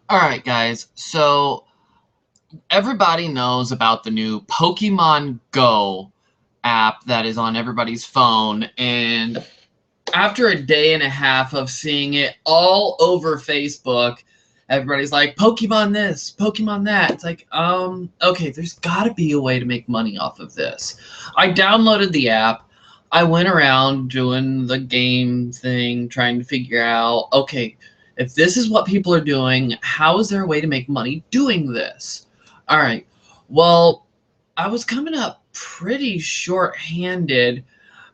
All right, guys. So everybody knows about the new Pokemon Go app that is on everybody's phone. And after a day and a half of seeing it all over Facebook, everybody's like, Pokemon this, Pokemon that. It's like, okay, there's got to be a way to make money off of this. I downloaded the app. I went around doing the game thing, trying to figure out, okay, if this is what people are doing, how is there a way to make money doing this? All right. Well, I was coming up pretty short-handed,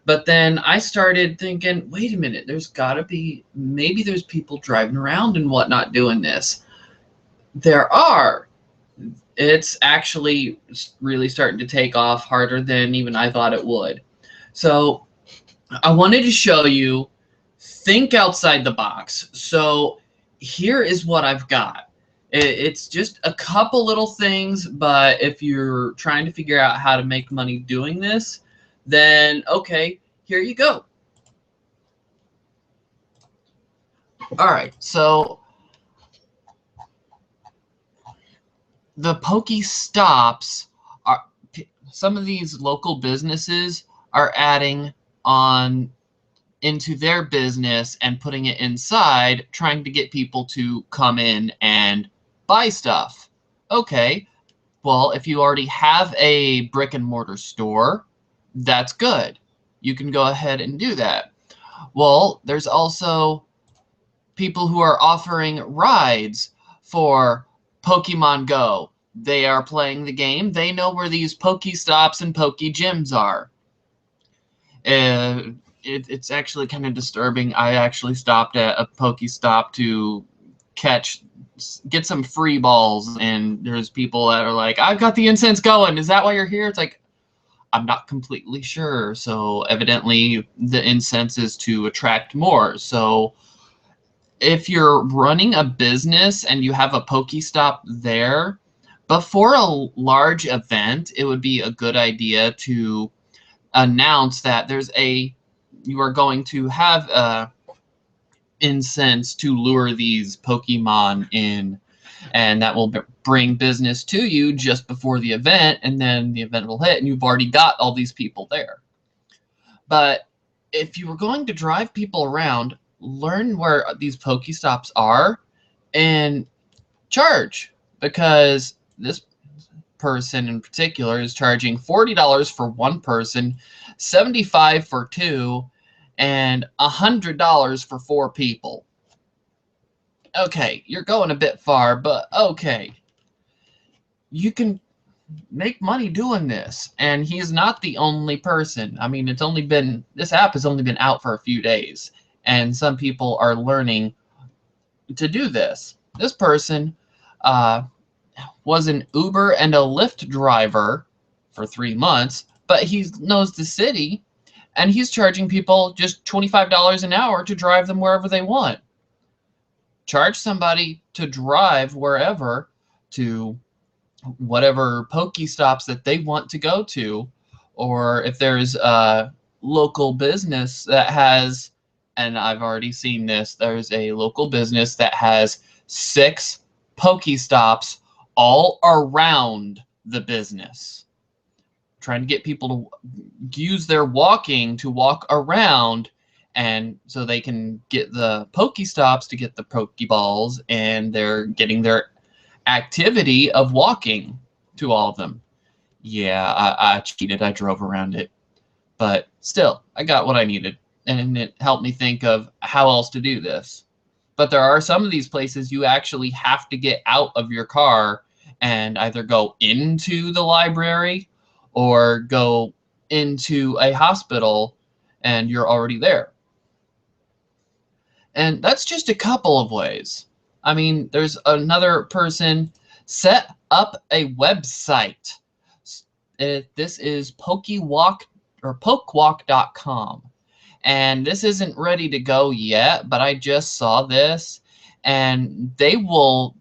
but then I started thinking, wait a minute, there's got to be, maybe there's people driving around and whatnot doing this. There are. It's actually really starting to take off harder than even I thought it would. So I wanted to show you, think outside the box. So here is what I've got. It's just a couple little things, but if you're trying to figure out how to make money doing this, then okay, here you go. All right, so the Stops are, some of these local businesses are adding on into their business and putting it inside, trying to get people to come in and buy stuff. Okay, well, if you already have a brick and mortar store, that's good. You can go ahead and do that. Well, there's also people who are offering rides for Pokemon Go. They are playing the game. They know where these Pokestops and Pokegyms are. It's actually kind of disturbing. I actually stopped at a Pokestop to get some free balls, and there's people that are like, I've got the incense going. Is that why you're here? It's like, I'm not completely sure. So evidently the incense is to attract more. So if you're running a business and you have a Pokestop there, before a large event, it would be a good idea to announce that you are going to have a incense to lure these Pokemon in, and that will bring business to you just before the event, and then the event will hit and you've already got all these people there. But if you were going to drive people around, learn where these Pokestops are and charge, because this person in particular is charging $40 for one person, $75 for two, and $100 for four people. Okay, you're going a bit far, but okay. You can make money doing this, and he's not the only person. I mean, this app has only been out for a few days, and some people are learning to do this. This person was an Uber and a Lyft driver for 3 months, but he knows the city, and he's charging people just $25 an hour to drive them wherever they want. Charge somebody to drive wherever to whatever Pokestops that they want to go to, or if there's a local business that has, and I've already seen this, there's a local business that has 6 Pokestops all around the business, trying to get people to use their walking to walk around, and so they can get the Pokestops to get the Pokeballs, and they're getting their activity of walking to all of them. Yeah, I cheated. I drove around it. But still, I got what I needed, and it helped me think of how else to do this. But there are some of these places you actually have to get out of your car and either go into the library or go into a hospital, and you're already there. And that's just a couple of ways. I mean, there's another person, set up a website. This is Pokewalk or Pokewalk.com. And this isn't ready to go yet, but I just saw this, and they will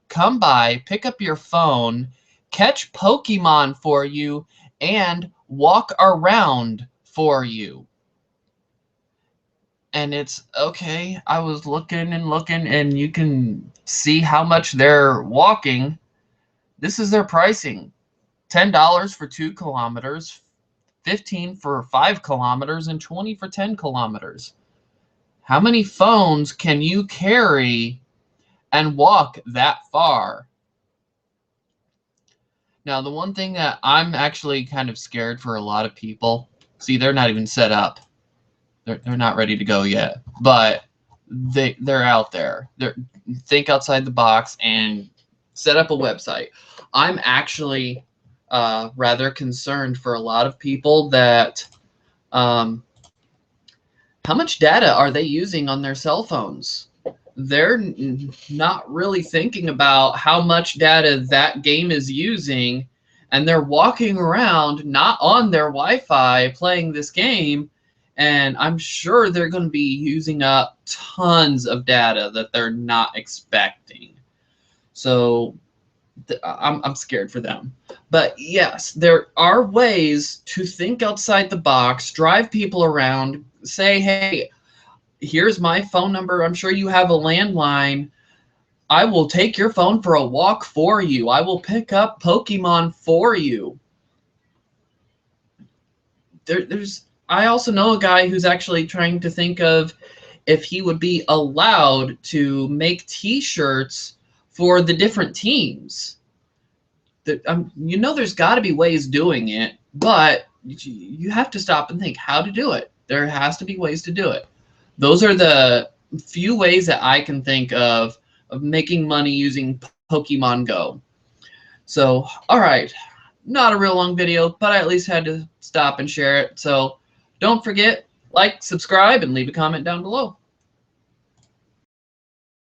come by, pick up your phone, catch Pokemon for you, and walk around for you. And it's okay. I was looking and looking, and you can see how much they're walking. This is their pricing. $10 for 2 kilometers, 15 for 5 kilometers, and 20 for 10 kilometers. How many phones can you carry and walk that far? Now, the one thing that I'm actually kind of scared for a lot of people, see, they're not even set up. They're not ready to go yet, but they're out there. Think outside the box and set up a website. I'm actually rather concerned for a lot of people that how much data are they using on their cell phones? They're not really thinking about how much data that game is using, and they're walking around not on their Wi-Fi playing this game, and I'm sure they're going to be using up tons of data that they're not expecting. So I'm scared for them. But yes, there are ways to think outside the box, drive people around, say, hey, here's my phone number. I'm sure you have a landline. I will take your phone for a walk for you. I will pick up Pokemon for you. I also know a guy who's actually trying to think of if he would be allowed to make T-shirts for the different teams. You know, there's got to be ways doing it, but you have to stop and think how to do it. There has to be ways to do it. Those are the few ways that I can think of making money using Pokemon Go. So, all right, not a real long video, but I at least had to stop and share it. So don't forget, like, subscribe, and leave a comment down below.